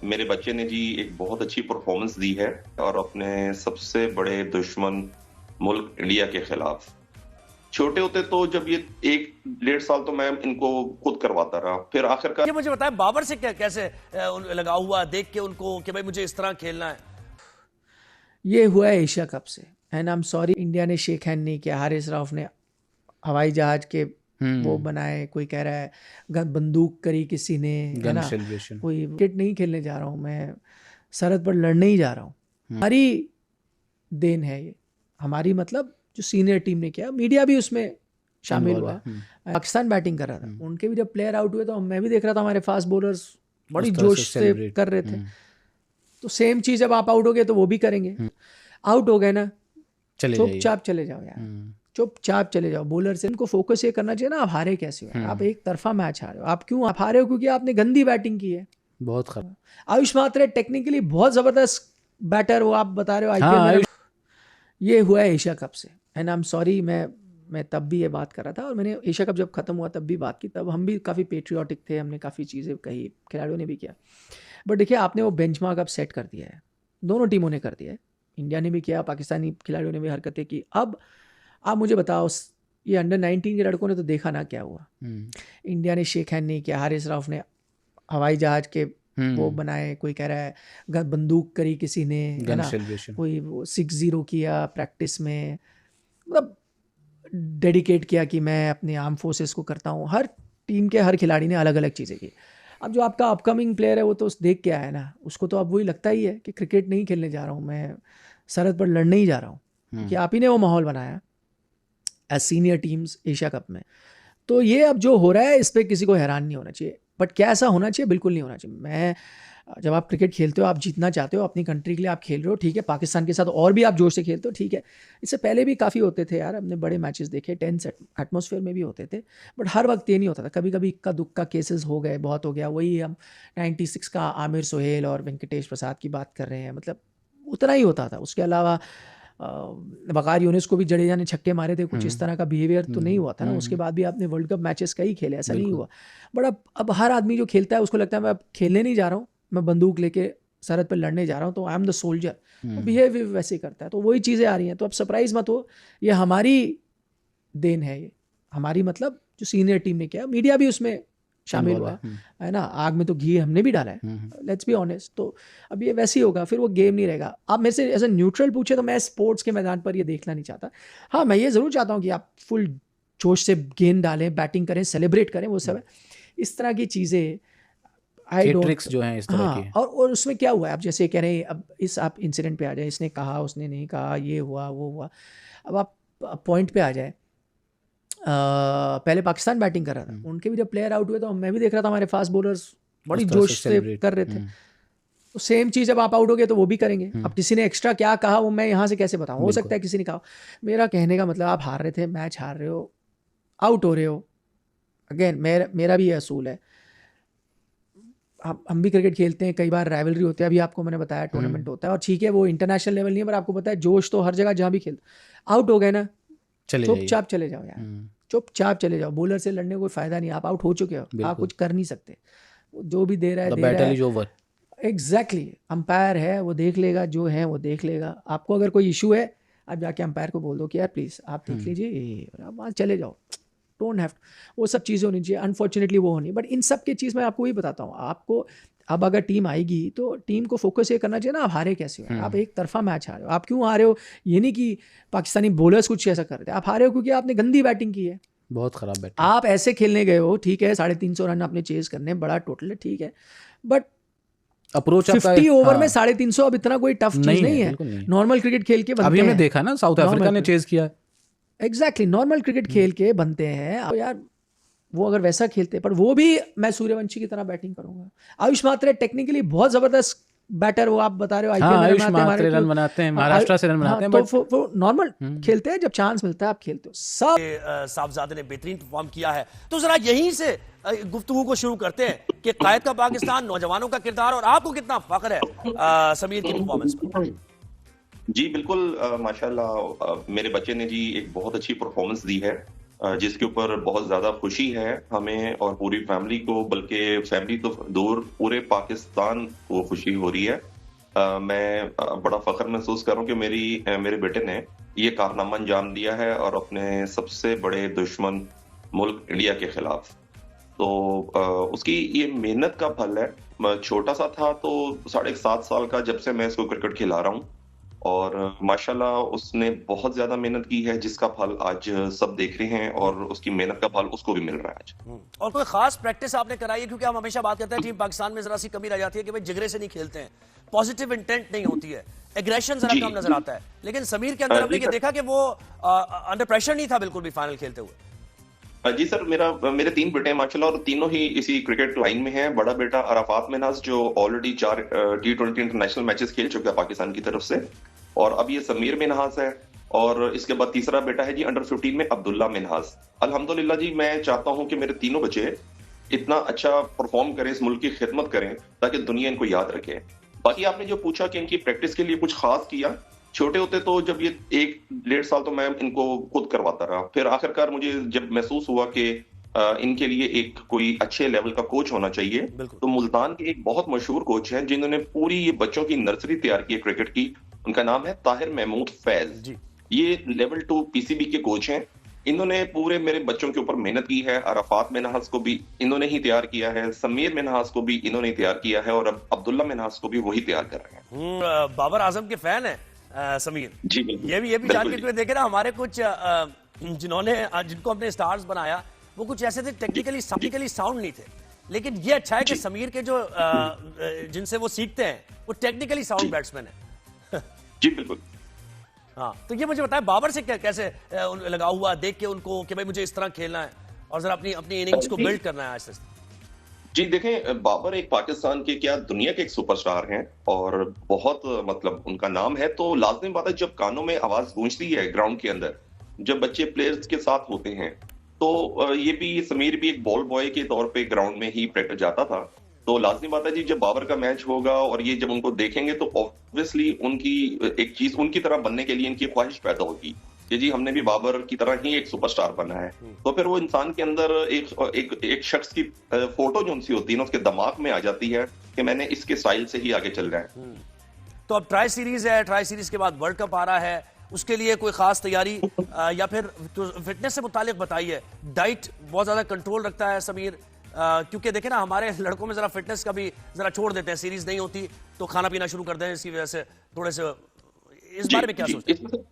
मेरे बच्चे ने जी एक बहुत अच्छी परफॉर्मेंस दी है और अपने सबसे बड़े दुश्मन मुल्क इंडिया के खिलाफ। छोटे होते तो जब ये 1 डेढ़ साल तो मैं इनको खुद करवाता रहा, फिर आखिरकार ये मुझे बताएं बाबर से कैसे लगा हुआ देख के उनको कि भाई मुझे इस तरह खेलना है। ये हुआ है एशिया कप से and I am sorry, India ने शेक हैंड नहीं किया। हारिस रऊफ ने हवाई जहाज के वो बनाए, कोई कह रहा है बंदूक करी किसी ने, है ना, कोई क्रिकेट नहीं खेलने जा रहा हूँ मैं, सरहद पर लड़ने ही जा रहा हूँ। हमारी देन है ये, हमारी मतलब जो सीनियर टीम ने किया, मीडिया भी उसमें शामिल हुआ। पाकिस्तान बैटिंग कर रहा था, उनके भी जब प्लेयर आउट हुए तो मैं भी देख रहा था हमारे फास्ट बॉलर्स बड़ी जोश से कर रहे थे। तो सेम चीज जब आप आउट हो गए तो वो भी करेंगे। आउट हो गए ना, चुपचाप चले जाओ यार, चुपचाप चले जाओ। बॉलर से उनको फोकस ये करना चाहिए ना, आप हारे कैसे हो, आप एक तरफा मैच हारे हो। आप क्यों आप हारे हो? क्योंकि आपने गंदी बैटिंग की है, बहुत खराब। आयुष मात्रे टेक्निकली बहुत जबरदस्त बैटर, वो आप बता रहे हो आईपीएल में। ये हुआ है एशिया कप से एंड आई एम सॉरी, मैं तब भी ये बात कर रहा था और मैंने एशिया कप जब खत्म हुआ तब भी बात की, तब हम भी काफ़ी पेट्रियाटिक थे, हमने काफ़ी चीज़ें कही, खिलाड़ियों ने भी किया। बट देखिए, आपने वो बेंचमार्क अब सेट कर दिया है, दोनों टीमों ने कर दिया है, इंडिया ने भी किया, पाकिस्तानी खिलाड़ियों ने भी हरकतें की। अब आप मुझे बताओ, ये अंडर 19 के लड़कों ने तो देखा ना क्या हुआ। इंडिया ने शेक हैंड नहीं किया, हारिस रऊफ ने हवाई जहाज के वो बनाए, कोई कह रहा है बंदूक करी किसी ने, है ना, कोई वो 6-0 किया प्रैक्टिस में, मतलब डेडिकेट किया कि मैं अपने आर्म फोर्सेस को करता हूँ। हर टीम के हर खिलाड़ी ने अलग अलग चीज़ें की। अब जो आपका अपकमिंग प्लेयर है वो तो देख के आया ना, उसको तो अब वही लगता ही है कि क्रिकेट नहीं खेलने जा रहा हूँ मैं, सरहद पर लड़ने ही जा रहा हूँ, कि आप ही ने वो माहौल बनाया as senior teams Asia cup में। तो ये अब जो हो रहा है इस पर किसी को हैरान नहीं होना चाहिए, बट क्या ऐसा होना चाहिए? बिल्कुल नहीं होना चाहिए। जब आप क्रिकेट खेलते हो, आप जीतना चाहते हो, अपनी कंट्री के लिए आप खेल रहे हो, ठीक है, पाकिस्तान के साथ और भी आप जोश से खेलते हो, ठीक है। इससे पहले भी काफ़ी होते थे यार, हमने बड़े मैचेस देखे, टेंस एटमॉस्फेयर में भी होते थे, बट हर वक्त ये नहीं होता था। कभी कभी इक्का दुक्का केसेस हो गए, बहुत हो गया। वही हम 96 का आमिर सोहेल और वेंकटेश प्रसाद की बात कर रहे हैं, मतलब उतना ही होता था। उसके अलावा वकार यूनिस को भी जडेजा ने छक्के मारे थे, कुछ इस तरह का बिहेवियर तो नहीं हुआ था ना। उसके बाद भी आपने वर्ल्ड कप मैचेस कई खेले, ऐसा नहीं हुआ। बट अब हर आदमी जो खेलता है उसको लगता है मैं अब खेलने नहीं जा रहा हूँ, मैं बंदूक लेके सरहद पर लड़ने जा रहा हूँ, तो I am the soldier. Behave वैसे करता है, तो वही चीज़ें आ रही हैं। तो अब सरप्राइज मत हो, ये हमारी देन है, ये हमारी मतलब जो सीनियर टीम ने किया, मीडिया भी उसमें शामिल हुआ, है ना। आग में तो घी हमने भी डाला है, लेट्स बी ऑनेस्ट। तो अब ये वैसे ही होगा, फिर वो गेम नहीं रहेगा। आप मेरे से एज ए न्यूट्रल पूछे तो मैं स्पोर्ट्स के मैदान पर ये देखना नहीं चाहता। हाँ, मैं ये ज़रूर चाहता हूँ कि आप फुल जोश से गेंद डालें, बैटिंग करें, सेलिब्रेट करें, वो सब है, इस तरह की चीज़ें ट्रिक्स जो हैं इस तरह की। और उसमें क्या हुआ है, आप जैसे कह रहे हैं, अब इस आप इंसिडेंट पे आ जाए, इसने कहा, उसने नहीं कहा, ये हुआ, वो हुआ। अब आप पॉइंट पे आ जाए, पहले पाकिस्तान बैटिंग कर रहा था, उनके भी जब प्लेयर आउट हुए तो मैं भी देख रहा था हमारे फास्ट बॉलर्स बड़ी जोश से कर रहे थे। तो सेम चीज़ जब आप आउट हो गए तो वो भी करेंगे। अब किसी ने एक्स्ट्रा क्या कहा वो मैं यहाँ से कैसे बताऊँ, हो सकता है किसी ने कहा। मेरा कहने का मतलब, आप हार रहे थे, मैच हार रहे हो, आउट हो रहे हो, अगेन मेरा भी ये असूल है, हम भी क्रिकेट खेलते हैं, कई बार राइवलरी होती है, अभी आपको मैंने बताया टूर्नामेंट होता है, और ठीक है वो इंटरनेशनल लेवल नहीं है, पर आपको पता है जोश तो हर जगह जहाँ भी खेलते। आउट हो गए ना, चुपचाप चले जाओ यार, चुपचाप चले जाओ। बॉलर से लड़ने का कोई फायदा नहीं, आप आउट हो चुके हो, आप कुछ कर नहीं सकते। जो भी दे रहा है दे रहा है, एग्जैक्टली। अंपायर है, वो देख लेगा, जो है वो देख लेगा। आपको अगर कोई इशू है, आप जाके अंपायर को बोल दो कि यार प्लीज़ आप देख लीजिए, आप वहाँ चले जाओ, डोंट हैव। वो सब चीज़ें होनी चाहिए, अनफॉर्चुनेटली वो होनी। बट इन सब की चीज़ मैं आपको वही बताता हूँ, आपको अब अगर टीम आएगी तो टीम को फोकस ये करना चाहिए ना, आप हारे कैसे हो, आप एक तरफा मैच हारे हो। आप क्यों हारे हो? ये नहीं कि पाकिस्तानी बॉलर्स कुछ ऐसा कर रहे थे, आप हारे हो क्योंकि आपने गंदी बैटिंग की है, बहुत खराब बैटिंग। आप ऐसे खेलने गए हो, ठीक है, 350 रन आपने चेज करने, बड़ा टोटल है, ठीक है, बट अप्रोच 50 ओवर में 350 अब इतना कोई टफ चीज नहीं है। नॉर्मल क्रिकेट खेल के बनते हैं, अभी हमने देखा ना साउथ अफ्रीका ने चेज किया, एग्जैक्टली नॉर्मल क्रिकेट खेल के बनते हैं। तो यार वो अगर वैसा खेलते, पर वो भी मैं सूर्यवंशी की तरह बैटिंग करूंगा। आयुष मात्रे टेक्निकली बहुत जबरदस्त बैटर, वो आप बता रहे हो आईपीएल में रन बनाते हैं, महाराष्ट्र से रन बनाते हैं, तो वो नॉर्मल खेलते हैं, जब चांस मिलता है आप खेलते हो। सब साहबजादे ने बेहतरीन परफॉर्म किया है। तो जरा यहीं से गुफ्तगू को शुरू करते हैं कि कायद का पाकिस्तान, नौजवानों का किरदार, और आपको कितना फख्र है समीर की परफॉर्मेंस पर। जी बिल्कुल, माशाल्लाह मेरे बच्चे ने जी एक बहुत अच्छी परफॉर्मेंस दी है जिसके ऊपर बहुत ज्यादा खुशी है हमें और पूरी फैमिली को, बल्कि फैमिली तो दूर पूरे पाकिस्तान को खुशी हो रही है। मैं बड़ा फख्र महसूस कर रहा हूँ कि मेरे बेटे ने ये कारनामा अंजाम दिया है और अपने सबसे बड़े दुश्मन मुल्क इंडिया के खिलाफ। तो उसकी ये मेहनत का फल है। छोटा सा था तो 7.5 साल का, जब से मैं इसको क्रिकेट खिला रहा हूँ और माशाल्लाह उसने बहुत ज्यादा मेहनत की है, जिसका फल आज सब देख रहे हैं और उसकी मेहनत का फल उसको भी मिल रहा है आज। और कोई खास प्रैक्टिस आपने कराई है? क्योंकि हम हमेशा बात करते हैं टीम पाकिस्तान में जरा सी कमी रह जाती है कि भाई जिगरे से नहीं खेलते हैं, पॉजिटिव इंटेंट नहीं होती है, एग्रेशन जरा कम नजर आता है। लेकिन समीर के अंदर हमने देखा कि वो अंडर प्रेशर नहीं था बिल्कुल भी फाइनल खेलते हुए। जी सर, मेरे 3 बेटे हैं माशाल्लाह और तीनों ही इसी क्रिकेट लाइन में हैं। बड़ा बेटा अराफात मिन्हाज जो ऑलरेडी 4 T20 इंटरनेशनल मैचेस खेल चुका है पाकिस्तान की तरफ से, और अब ये समीर मिन्हाज है। और इसके बाद तीसरा बेटा है जी अंडर 15 में अब्दुल्ला मिन्हाज। अल्हम्दुलिल्लाह जी, मैं चाहता हूं कि मेरे तीनों बच्चे इतना अच्छा परफॉर्म करें, इस मुल्क की खिदमत करें ताकि दुनिया इनको याद रखे। बाकी आपने जो पूछा कि इनकी प्रैक्टिस के लिए कुछ खास किया, छोटे होते तो जब ये 1-1.5 साल तो मैं इनको खुद करवाता रहा। फिर आखिरकार मुझे जब महसूस हुआ कि इनके लिए एक कोई अच्छे लेवल का कोच होना चाहिए, तो मुल्तान के एक बहुत मशहूर कोच हैं जिन्होंने पूरी ये बच्चों की नर्सरी तैयार की है क्रिकेट की। उनका नाम है ताहिर महमूद फैज। ये लेवल 2 पीसीबी के कोच हैं। इन्होंने पूरे मेरे बच्चों के ऊपर मेहनत की है। अराफात मिन्हाज को भी इन्होंने ही तैयार किया है, समीर मिन्हाज को भी इन्होंने तैयार किया है और अब अब्दुल्ला मिन्हाज को भी वही तैयार कर रहे हैं। बाबर आजम के फैन है समीर जी। ये भी जान के तुम्हें देखे ना, हमारे कुछ जिनको अपने स्टार्स बनाया वो कुछ ऐसे थे, टेक्निकली साउंड नहीं थे। लेकिन ये अच्छा है कि समीर के जो जिनसे वो सीखते हैं वो टेक्निकली साउंड बैट्समैन है। जी बिल्कुल। हाँ, तो ये मुझे बताया बाबर से कैसे लगा हुआ देख के उनको कि भाई मुझे इस तरह खेलना है और जरा अपनी इनिंग्स को बिल्ड करना है आज से। जी देखें, बाबर एक पाकिस्तान के क्या दुनिया के एक सुपरस्टार हैं और बहुत मतलब उनका नाम है। तो लाजमी बात है, जब कानों में आवाज गूंजती है ग्राउंड के अंदर, जब बच्चे प्लेयर्स के साथ होते हैं, तो ये भी समीर भी एक बॉल बॉय के तौर पे ग्राउंड में ही प्रैक्टिस जाता था। तो लाजमी बात है जी, जब बाबर का मैच होगा और ये जब उनको देखेंगे तो ऑब्वियसली उनकी एक चीज उनकी तरह बनने के लिए इनकी ख्वाहिश पैदा होगी कि जी हमने भी बाबर की तरह ही एक सुपरस्टार बना है। तो फिर वो इंसान के अंदर एक शख्स की फोटो जो उनसी होती है ना, उसके दिमाग में आ जाती है कि मैंने इसके स्टाइल से ही आगे चल रहा है। तो अब ट्राई सीरीज है, ट्राई सीरीज के बाद वर्ल्ड कप आ रहा है, उसके लिए कोई खास तैयारी या फिर तो फिटनेस से मुतालिक बताइए। डाइट बहुत ज्यादा कंट्रोल रखता है समीर, क्योंकि देखे ना हमारे लड़कों में जरा फिटनेस का भी जरा छोड़ देते हैं, सीरीज नहीं होती तो खाना पीना शुरू कर दें, इसकी वजह से थोड़े से इस बारे में क्या सोचते हैं?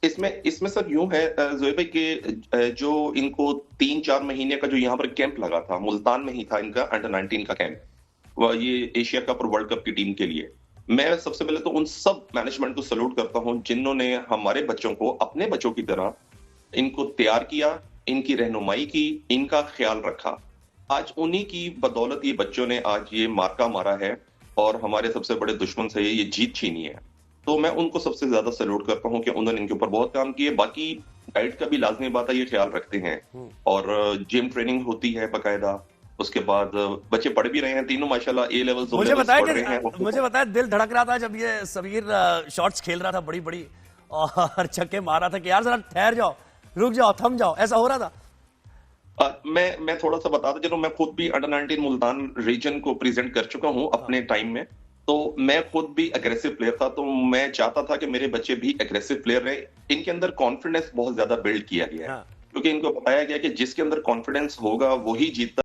इसमें सर यूं है जोए भाई कि जो इनको 3-4 महीने का जो यहाँ पर कैंप लगा था, मुल्तान में ही था इनका अंडर 19 का कैंप, वह ये एशिया कप और वर्ल्ड कप की टीम के लिए। मैं सबसे पहले तो उन सब मैनेजमेंट को सल्यूट करता हूं जिन्होंने हमारे बच्चों को अपने बच्चों की तरह इनको तैयार किया, इनकी रहनुमाई की, इनका ख्याल रखा। आज उन्हीं की बदौलत ये बच्चों ने आज ये मार्का मारा है और हमारे सबसे बड़े दुश्मन से ये जीत छीनी है। तो मैं उनको सबसे ज्यादा सल्यूट करता हूं कि उन्होंने इनके ऊपर बहुत काम किए। बाकी डाइट का भी लाजमी बात है, ये ख्याल रखते हैं और जिम ट्रेनिंग होती है बाकायदा। उसके बाद बच्चे पढ़ भी रहे हैं तीनों माशाल्लाह, ए लेवल मुझे बताया दिल धड़क रहा था जब ये समीर शॉट्स खेल रहा था बड़ी बड़ी और छक्के मार रहा था कि यार जरा ठहर जाओ, रुक जाओ, थम जाओ, ऐसा हो रहा था। मैं थोड़ा सा बता दूं, मैं खुद भी अंडर 19 मुल्तान रीजन को प्रेजेंट कर चुका हूं अपने टाइम में। तो मैं खुद भी एग्रेसिव प्लेयर था, तो मैं चाहता था कि मेरे बच्चे भी एग्रेसिव प्लेयर रहे। इनके अंदर कॉन्फिडेंस बहुत ज्यादा बिल्ड किया गया है, क्योंकि इनको बताया गया कि जिसके अंदर कॉन्फिडेंस होगा वही जीतता